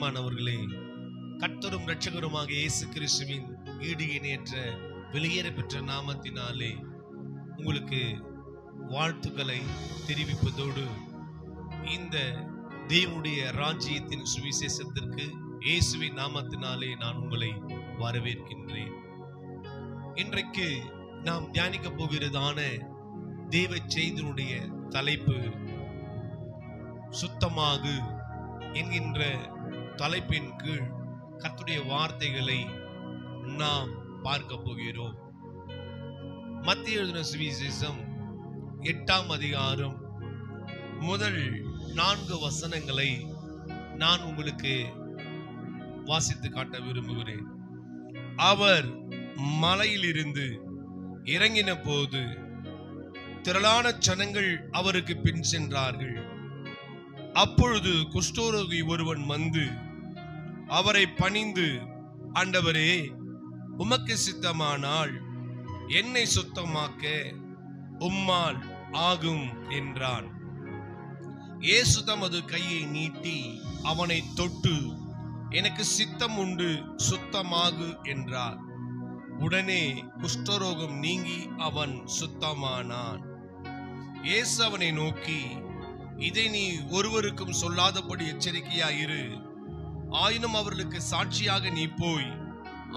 பிரியமானவர்களே, கர்த்தரும் இரட்சகருமாக இயேசு கிறிஸ்துவின் ஈடு இணையற்ற வெளியேற பெற்ற நாமத்தினாலே உங்களுக்கு வாழ்த்துக்களை தெரிவிப்பதோடு, இந்த தேவனுடைய ராஜ்யத்தின் சுவிசேஷத்திற்கு இயேசுவின் நாமத்தினாலே நான் உங்களை வரவேற்கின்றேன். இன்றைக்கு நாம் தியானிக்க போகிறதான தேவ செய்தியினுடைய தலைப்பு சுத்தமாகு என்கின்ற தலைப்பின் கீழ் கர்த்தருடைய வார்த்தைகளை நாம் பார்க்க போகிறோம். மத்தேயு எழுதின சுவிசேஷம் 8ஆம் அதிகாரம் முதல் 4 வசனங்களை நான் உங்களுக்கு வாசித்து காட்ட விரும்புகிறேன். அவர் மலையிலிருந்து இறங்கின போது திரளான ஜனங்கள் அவருக்கு பின் சென்றார்கள். அப்பொழுது குஷ்டரோகி ஒருவன் வந்து அவரை பணிந்து, ஆண்டவரே, உமக்கு சித்தமானால் என்னை சுத்தமாக்க உம்மால் ஆகும் என்றான். இயேசு தமது கையை நீட்டி அவனை தொட்டு, எனக்கு சித்தம் உண்டு, சுத்தமாகு என்றார். உடனே குஷ்டரோகம் நீங்கி அவன் சுத்தமானான். இயேசு அவனை நோக்கி, இதை நீ ஒருவருக்கும் சொல்லாதபடி எச்சரிக்கையாயிரு. ஆயினும் அவர்களுக்கு சாட்சியாக நீ போய்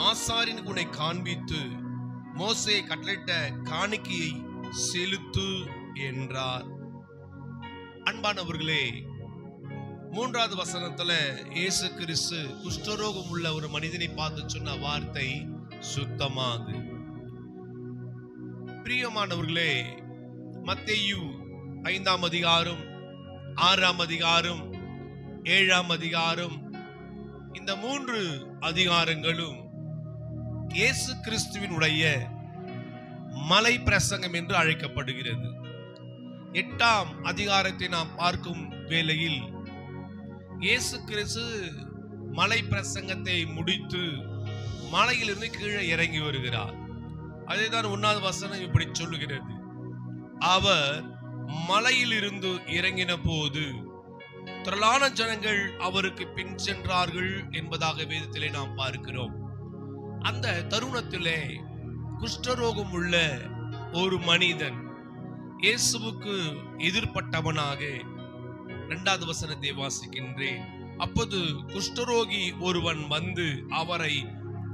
ஆசாரியனுக்கு உன்னை காண்பித்து மோசே கட்டளையிட்ட காணிக்கையை செலுத்து என்றார். அன்பானவர்களே, 3வது வசனத்துல இயேசு கிறிஸ்து குஷ்டரோகம் உள்ள ஒரு மனிதனை பார்த்து சொன்ன வார்த்தை சுத்தமாகு. பிரியமானவர்களே, மத்தேயு 5ஆம் அதிகாரம், 6ஆம் அதிகாரம், 7ஆம் அதிகாரம், இந்த 3 அதிகாரங்களும் இயேசு கிறிஸ்துவினுடைய மலை பிரசங்கம் என்று அழைக்கப்படுகிறது. 8ஆம் அதிகாரத்தை நாம் பார்க்கும் வேளையில் இயேசு கிறிஸ்து மலை பிரசங்கத்தை முடித்து மலையிலிருந்து கீழே இறங்கி வருகிறார். அதேதான் 1வது வசனம் இப்படி சொல்லுகிறது, அவர் மலையில் இருந்து இறங்கின போது திரளான ஜனங்கள் அவருக்கு பின் சென்றார்கள் என்பதாக வேதத்திலே நாம் பார்க்கிறோம். அந்த தருணத்திலே குஷ்டரோகம் உள்ள ஒரு மனிதன் இயேசுவுக்கு எதிர்ப்பட்டவனாக 2வது வசனத்தை வாசிக்கின்றேன். அப்போது குஷ்டரோகி ஒருவன் வந்து அவரை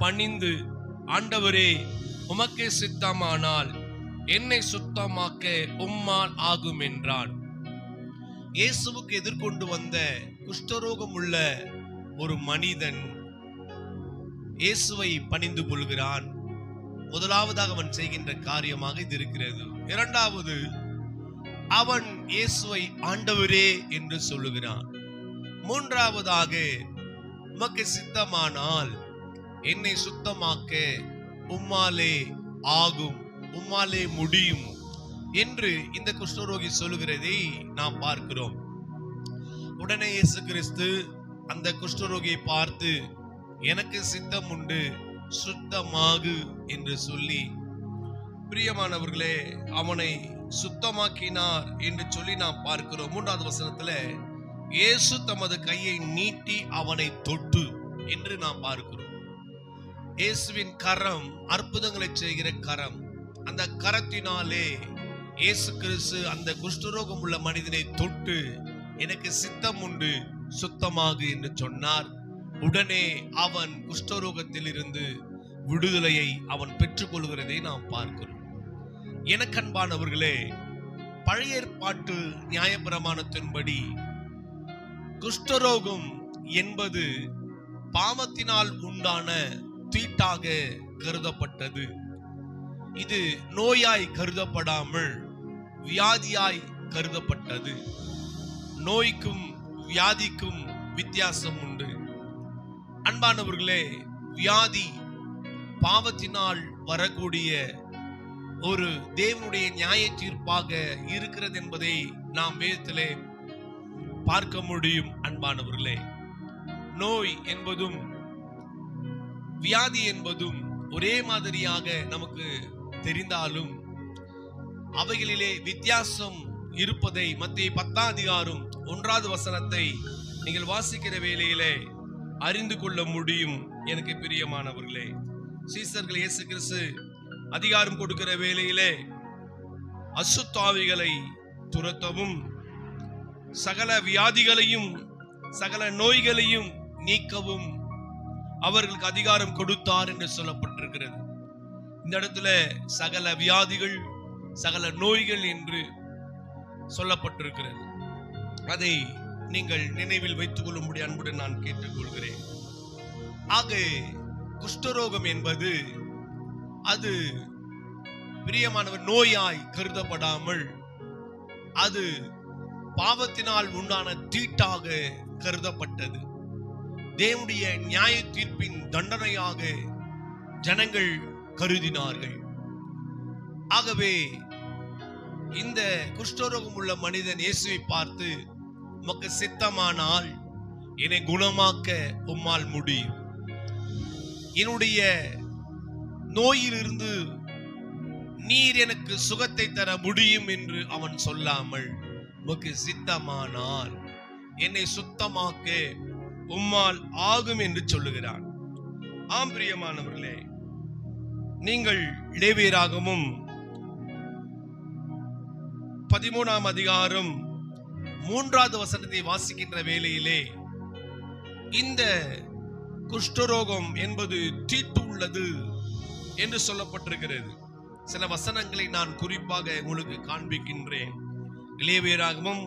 பணிந்து, ஆண்டவரே, உமக்கே சித்தமானால் என்னை சுத்தமாக்க உம்மால் ஆகும் என்றான். இயேசுவுக்கு எதிர்கொண்டு வந்த குஷ்டரோகம் உள்ள ஒரு மனிதன் இயேசுவை பணிந்து கொள்கிறான். முதலாவதாக அவன் செய்கின்ற காரியமாக இது இருக்கிறது. 2வது, அவன் இயேசுவை ஆண்டவரே என்று சொல்லுகிறான். 3வதாக, உமக்கு சித்தமானால் என்னை சுத்தமாக்க உம்மாலே ஆகும், உம்மாலே முடியும் என்று இந்த குஷ்டரோகி சொல்லுகிறதை நாம் பார்க்கிறோம். உடனே இயேசு கிறிஸ்து அந்த குஷ்டரோகியை பார்த்து, எனக்கு சித்தம் உண்டு, சுத்தமாகு என்று சொல்லி, பிரியமானவர்களே, அவனை சுத்தமாக்கினார் என்று சொல்லி நாம் பார்க்கிறோம். 3வது வசனத்துல இயேசு தமது கையை நீட்டி அவனை தொட்டு என்று நாம் பார்க்கிறோம். இயேசுவின் கரம் அற்புதங்களை செய்கிற கரம். அந்த கரத்தினாலே இயேசு கிறிஸ்து அந்த குஷ்டரோகம் உள்ள மனிதனை தொட்டு, எனக்கு சித்தம் உண்டு, சுத்தமாகு என்று சொன்னார். உடனே அவன் குஷ்டரோகத்தில் இருந்து விடுதலையை அவன் பெற்றுக் கொள்கிறதை நாம் பார்க்கிறோம். எனக்கு அன்பானவர்களே, பழைய ஏற்பாட்டு நியாயப்பிரமாணத்தின்படி குஷ்டரோகம் என்பது பாவத்தினால் உண்டான தீட்டாக கருதப்பட்டது. இது நோயாய் கருதப்படாமல் வியாதியாய் கருதப்பட்டது. நோய்க்கும் வியாதிக்கும் வித்தியாசம் உண்டு. அன்பானவர்களே, வியாதி பாவத்தினால் வரக்கூடிய ஒரு தேவனுடைய நியாய தீர்ப்பாக இருக்கிறது என்பதை நாம் வேதத்திலே பார்க்க முடியும். அன்பானவர்களே, நோய் என்பதும் வியாதி என்பதும் ஒரே மாதிரியாக நமக்கு தெரிந்தாலும் அவைகளிலே வித்தியாசம் இருப்பதை மத்தேயு 10ஆம் அதிகாரம் 1வது வசனத்தை நீங்கள் வாசிக்கிற வேளையிலே அறிந்து கொள்ள முடியும். எனக்கு பிரியமானவர்களே, சீசர்கள் இயேசு கிறிஸ்து அதிகாரம் கொடுக்கிற வேளையிலே அசுத்தாவிகளை துரத்தவும் சகல வியாதிகளையும் சகல நோய்களையும் நீக்கவும் அவர்களுக்கு அதிகாரம் கொடுத்தார் என்று சொல்லப்பட்டிருக்கிறது. இந்த இடத்துல சகல வியாதிகள் சகல நோய்கள் என்று சொல்லப்பட்டிருக்கிறது. அதை நீங்கள் நினைவில் வைத்துக் கொள்ளும்படி அன்புடன் நான் கேட்டுக்கொள்கிறேன். ஆக குஷ்டரோகம் என்பது அது பிரியமானவர் நோயாய் கருதப்படாமல் அது பாவத்தினால் உண்டான தீட்டாக கருதப்பட்டது. தேவனுடைய நியாய தீர்ப்பின் தண்டனையாக ஜனங்கள் கருதினார்கள். ஆகவே இந்த குஷ்டரோகம் உள்ள மனிதன் இயேசுவை பார்த்து, உமக்கு சித்தமானால் என்னை குணமாக்க உம்மால் முடியும், என்னுடைய நோயிலிருந்து நீர் எனக்கு சுகத்தை தர முடியும் என்று அவன் சொல்லாமல், உமக்கு சித்தமானால் என்னை சுத்தமாக்க உம்மால் ஆகும் என்று சொல்லுகிறான். ஆம் பிரியமானவர்களே, நீங்கள் லேவியராகமும் 13ஆம் அதிகாரம் 3வது வசனத்தை வாசிக்கின்ற வேளையிலே இந்த குஷ்டரோகம் என்பது தீட்டு உள்ளது என்று சொல்லப்பட்டிருக்கிறது. சில வசனங்களை நான் குறிப்பாக உங்களுக்கு காண்பிக்கின்றேன். லேவியராகமும்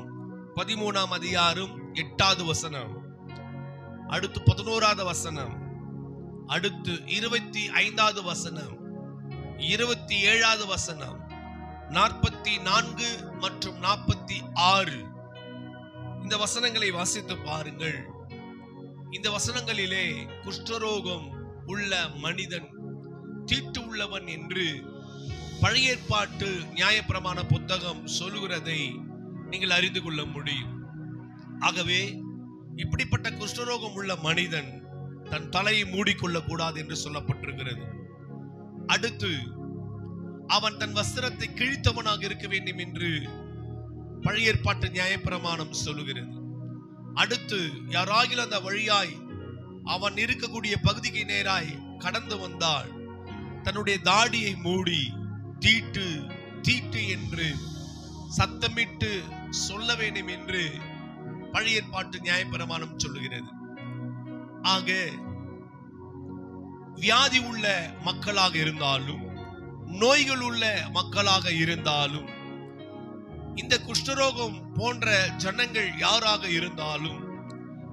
13ஆம் அதிகாரம் 8வது வசனம், அடுத்து 11வது வசனம், அடுத்து 25வது வசனம், 27வது வசனம், 44 மற்றும் 46 இந்த வசனங்களை வாசித்து பாருங்கள். இந்த வசனங்களிலே குஷ்டரோகம் உள்ள மனிதன் தீட்டு உள்ளவன் என்று பழைய ஏற்பாட்டு நியாயப்பிரமாண புத்தகம் சொல்லுகிறதை நீங்கள் அறிந்து கொள்ள முடியும். ஆகவே இப்படிப்பட்ட குஷ்டரோகம் உள்ள மனிதன் தன் தலையை மூடிக்கொள்ள கூடாது என்று சொல்லப்பட்டிருக்கிறது. அடுத்து அவன் தன் வஸ்திரத்தை கிழித்தவனாக இருக்க வேண்டும் என்று பழைய ஏற்பாட்டு நியாயப்பிரமாணம் சொல்லுகிறது. அடுத்து யாராகிலும் அந்த வழியாய் அவன் இருக்கக்கூடிய பகுதிக்கு நேராய் கடந்து வந்தால் தன்னுடைய தாடியை மூடி தீட்டு தீட்டு என்று சத்தமிட்டு சொல்ல வேண்டும் என்று பழைய ஏற்பாட்டு நியாயப்பிரமாணம் சொல்லுகிறது. ஆக வியாதி உள்ள மக்களாக இருந்தாலும் நோய்கள் உள்ள மக்களாக இருந்தாலும் இந்த குஷ்டரோகம் போன்ற ஜனங்கள் யாராக இருந்தாலும்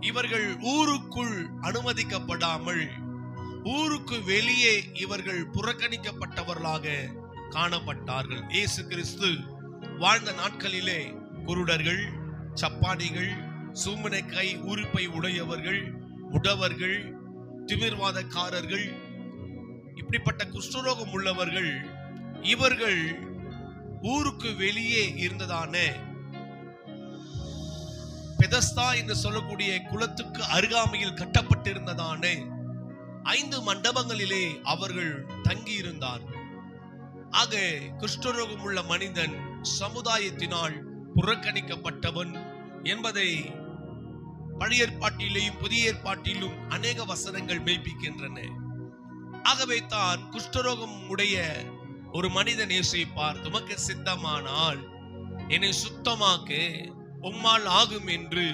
இவர்கள் ஊருக்குள் அனுமதிக்கப்படாமல் ஊருக்கு வெளியே இவர்கள் புறக்கணிக்கப்பட்டவர்களாக காணப்பட்டார்கள். இயேசு கிறிஸ்து வாழ்ந்த நாட்களிலே குருடர்கள், சப்பானிகள், சூமனை கை உறுப்பை உடையவர்கள், முடவர்கள், திமிர்வாதக்காரர்கள், இப்படிப்பட்ட குஷ்டரோகம் உள்ளவர்கள் இவர்கள் ஊருக்கு வெளியே இருந்ததான பெதஸ்தா என்று சொல்லக்கூடிய குளத்துக்கு அருகாமையில் கட்டப்பட்டிருந்ததான 5 மண்டபங்களிலே அவர்கள் தங்கி இருந்தார்கள். ஆக குஷ்டரோகம் உள்ள மனிதன் சமுதாயத்தினால் புறக்கணிக்கப்பட்டவன் என்பதை பழைய ஏற்பாட்டிலேயும் புதிய ஏற்பாட்டிலும் அநேக வசனங்கள் மெய்ப்பிக்கின்றன. ஆகவே தான் குஷ்டரோகம் உடைய ஒரு மனிதன் இயேசுவை பார்த்து, உமக்கு சித்தமானால் என்னை சுத்தமாக்க உம்மால் ஆகும் என்று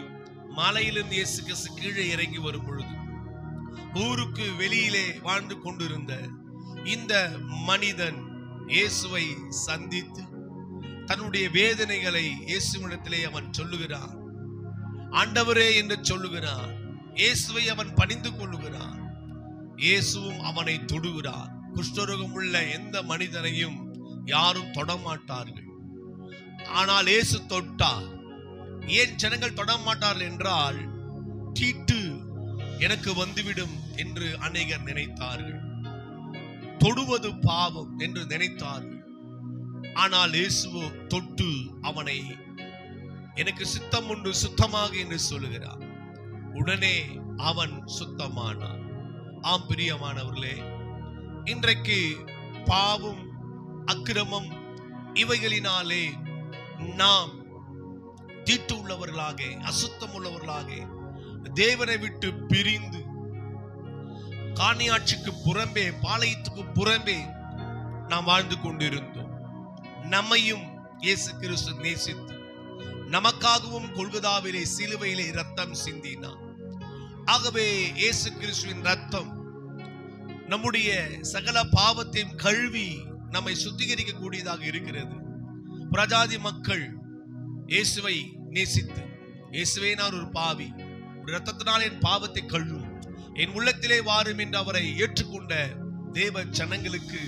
மலையிலிருந்து இயேசு கிறிஸ்து கீழே இறங்கி வரும் பொழுது ஊருக்கு வெளியிலே வாழ்ந்து கொண்டிருந்த இந்த மனிதன் இயேசுவை சந்தித்து தன்னுடைய வேதனைகளை இயேசுவிடத்திலே அவன் சொல்லுகிறான். ஆண்டவரே என்று சொல்லுகிறான். இயேசுவை அவன் பணிந்து கொள்ளுகிறான். இயேசுவும் அவனை தொடுகிறார். குஷ்டரோகம் உள்ள எந்த மனிதனையும் யாரும் தொடமாட்டார்கள். ஆனால் இயேசு தொட்டார். ஏன் ஜனங்கள் தொடமாட்டார்கள் என்றால், தீட்டு எனக்கு வந்துவிடும் என்று அநேகர் நினைத்தார்கள். தொடுவது பாவம் என்று நினைத்தார்கள். ஆனால் இயேசுவோ தொட்டு அவனை எனக்கு சித்தம் உண்டு சுத்தமாக என்று சொல்லுகிறார். உடனே அவன் சுத்தமானான். ஆம் பிரியமானவர்களே, இன்றைக்கு பாவம், அக்கிரமம் இவைகளினாலே நாம் தீட்டு உள்ளவர்களாக, அசுத்தம் உள்ளவர்களாக, தேவனை விட்டு பிரிந்து காணியாட்சிக்கு புறம்பே, பாளையத்துக்கு புறம்பே நாம் வாழ்ந்து கொண்டிருந்தோம். நம்மையும் இயேசு கிறிஸ்து நேசித்து நமக்காகவும் கொல்கதாவிலே சிலுவையிலே ரத்தம் சிந்தினார். ஆகவே இயேசு கிறிஸ்துவின் ரத்தம் நம்முடைய சகல பாவத்தையும் கழுவி நம்மை சுத்திகரிக்க கூடியதாக இருக்கிறது. பிரஜாதி மக்கள் இயேசுவை நேசித்து, இயேசுவே நான் ஒரு பாவி, ரத்தத்தினால் என் பாவத்தை கழுவும், என் உள்ளத்திலே வாரும் என்று அவரை ஏற்றுக்கொண்ட தேவ ஜனங்களுக்கு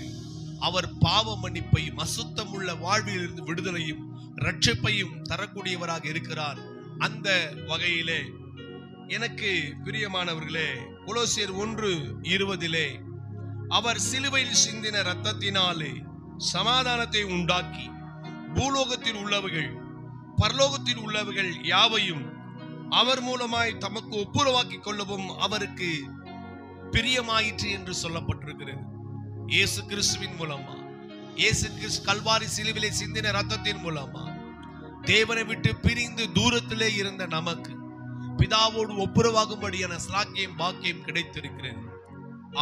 அவர் பாவ மன்னிப்பையும் அசுத்தம் உள்ள வாழ்வில் இருந்து விடுதலையும் ரட்சிப்பையும் தரக்கூடியவராக இருக்கிறார். அந்த வகையிலே எனக்கு பிரியமானவர்களே, கொலோசியர் 1:20 அவர் சிலுவையில் சிந்தின இரத்தத்தினாலே சமாதானத்தை உண்டாக்கி பூலோகத்தில் உள்ளவர்கள் பரலோகத்தில் உள்ளவர்கள் யாவையும் அவர் மூலமாய் தமக்கு ஒப்புரவாக்கி கொள்ளவும் அவருக்கு பிரியமாயிற்று என்று சொல்லப்பட்டிருக்கிறது. இயேசு கிறிஸ்துவின் மூலமா, இயேசு கிறிஸ்து கல்வாரி சிலுவிலே சிந்தின இரத்தத்தின் மூலமா தேவனை விட்டு பிரிந்து தூரத்திலே இருந்த நமக்கு பிதாவோடு ஒப்புரவாகும்படியான ஸ்லாக்கியம் பாக்கியம் கிடைத்திருக்கிறது.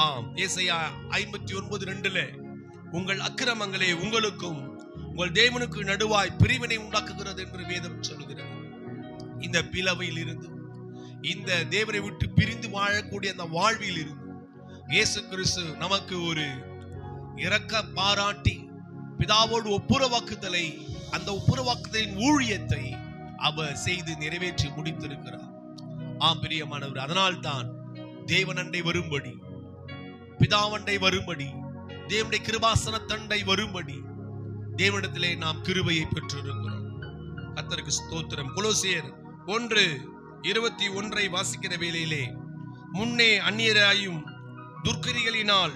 ஆம், ஏசாயா 59:2 உங்கள் அக்கிரமங்களே உங்களுக்கும் உங்கள் தேவனுக்கு நடுவாய் பிரிவினை உண்டாக்குகிறது என்று வேதம் சொல்கிறது. இந்த பிளவையில் இருந்து, இந்த தேவனை விட்டு பிரிந்து வாழக்கூடிய அந்த வாழ்வில் இருந்து இயேசு கிறிஸ்து நமக்கு ஒரு இரக்க பாராட்டி பிதாவோடு ஒப்புரவாக்குதலை, அந்த ஒப்புரவாக்குதலின் ஊழியத்தை அவர் செய்து நிறைவேற்றி முடித்திருக்கிறார். ஆம் பிரியமானவர், அதனால்தான் தேவனண்டை வரும்படி, பிதாவண்டை வரும்படி, தேவனுடைய கிருபாசன தண்டை வரும்படி தேவனிடத்திலே நாம் கிருபையை பெற்றிருக்கிறோம். கர்த்தருக்கு ஸ்தோத்திரம். கொலோசியர் 1:21 வாசிக்கிற வேளையிலே, முன்னே அந்நியராயும் துர்க்கிரிகளினால்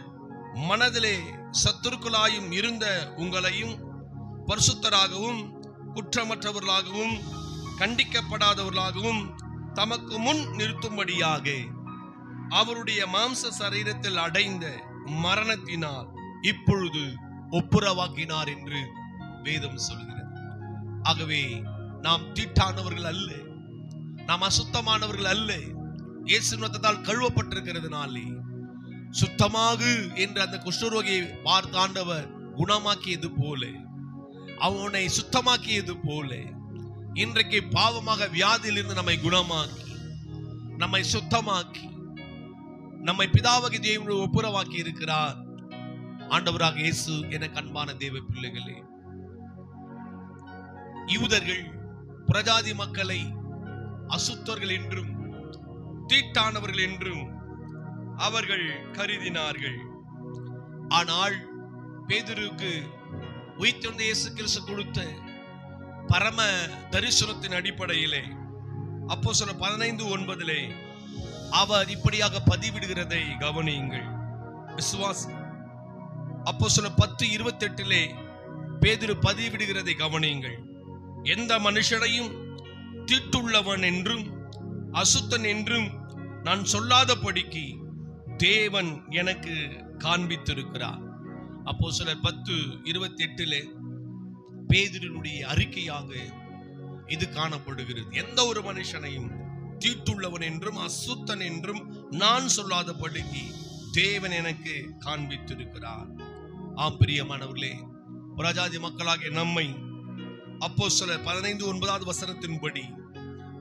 மனதிலே சத்துருக்களாயும் இருந்த உங்களையும் பரிசுத்தராகவும் குற்றமற்றவர்களாகவும் கண்டிக்கப்படாதவர்களாகவும் தமக்கு முன் நிறுத்தும்படியாக அவருடைய மாம்ச சரீரத்தில் அடைந்த மரணத்தினால் இப்பொழுது ஒப்புரவாக்கினார் என்று வேதம் சொல்கிறது. ஆகவே நாம் தீட்டானவர்கள் அல்ல, நாம் அசுத்தமானவர்கள் அல்ல. இயேசு ரத்தத்தால் கழுவப்பட்டிருக்கிறதுனாலே சுத்தமாகு என்று அந்த குஷ்டரோகியை பார்த்து ஆண்டவர் குணமாக்கியது போல, அவனை சுத்தமாக்கியது போல, இன்றைக்கு பாவமாக வியாதியிலிருந்து நம்மை குணமாக்கி, நம்மை சுத்தமாக்கி, நம்மை பிதாவாகிய தேவனோடு ஒப்புரவாக்கி இருக்கிறார் ஆண்டவராக இயேசு. என அன்பான தேவ பிள்ளைகளே, யூதர்கள் பிரஜாதி மக்களை அசுத்தர்கள் என்றும் தீட்டானவர்கள் என்றும் அவர்கள் கருதினார்கள். ஆனால் பேதுருக்கு உயிர்த்தெழுந்த இயேசு கிறிஸ்து கொடுத்த பரம தரிசனத்தின் அடிப்படையிலே அப்போஸ்தலர் 15:9 அவர் இப்படியாக பதிவிடுகிறதை கவனியுங்கள். விசுவாசம். அப்போஸ்தலர் 10:28 பேதுரு பதிவிடுகிறதை கவனியுங்கள். எந்த மனுஷனையும் தீட்டுள்ளவன் என்றும் அசுத்தன் என்றும் நான் சொல்லாதபடிக்கு தேவன் எனக்கு காண்பித்திருக்கிறார். அப்போஸ்தலர் 10:28 பேதுருவினுடைய அறிக்கையாக இது காணப்படுகிறது. எந்த ஒரு மனுஷனையும் தீட்டுள்ளவன் என்றும் அசுத்தன் என்றும் நான் சொல்லாதபடிக்கு தேவன் எனக்கு காண்பித்திருக்கிறார். ஆம் பிரியமானவர்களே, பிரஜாதி மக்களாகிய நம்மை அப்போஸ்தலர் 15:9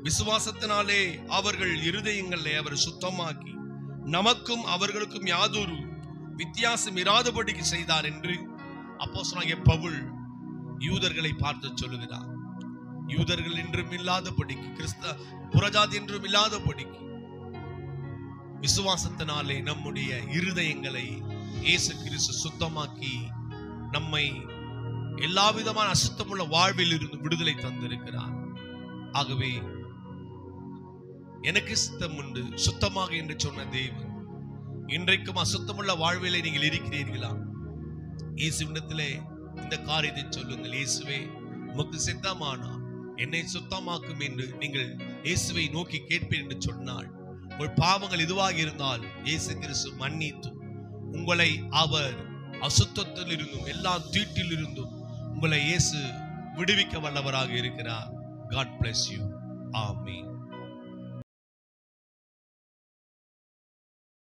விசுவாசத்தினாலே அவர்கள் இருதயங்களை அவர் சுத்தமாக்கி நமக்கும் அவர்களுக்கும் யாதொரு வித்தியாசம் இராதபடிக்கு செய்தார் என்று அப்போஸ்தலனாகிய பவுல் யூதர்களை பார்த்து சொல்லுகிறார். யூதர்கள் என்றும் இல்லாதபடிக்கு, புறஜாதி என்றும் இல்லாதபடிக்கு விசுவாசத்தினாலே நம்முடைய இருதயங்களை இயேசு கிறிஸ்து சுத்தமாக்கி நம்மை எல்லா விதமான அசுத்தமுள்ள வாழ்வில் இருந்து விடுதலை தந்திருக்கிறார். ஆகவே எனக்கு சித்தம் உண்டு சுத்தமாக என்று சொன்ன தேவன் இன்றைக்கும் அசுத்தமுள்ள வாழ்விலே நீங்கள் இருக்கிறீர்களா? இயேசுவிடத்திலே இந்த காரியத்தை சொல்லுங்கள். இயேசுவே, உமக்கு சித்தமானா என்னை சுத்தமாக்கும் என்று நீங்கள் இயேசுவை நோக்கி கேட்பீர் என்று சொன்னால், உங்கள் பாவங்கள் எதுவாக இருந்தால் இயேசு கிறிஸ்து மன்னித்து உங்களை அவர் அசுத்தத்தில் இருந்தும் எல்லா தீட்டில் இருந்தும் உங்களை இயேசு விடுவிக்க வல்லவராக இருக்கிறார். God bless you. Amen.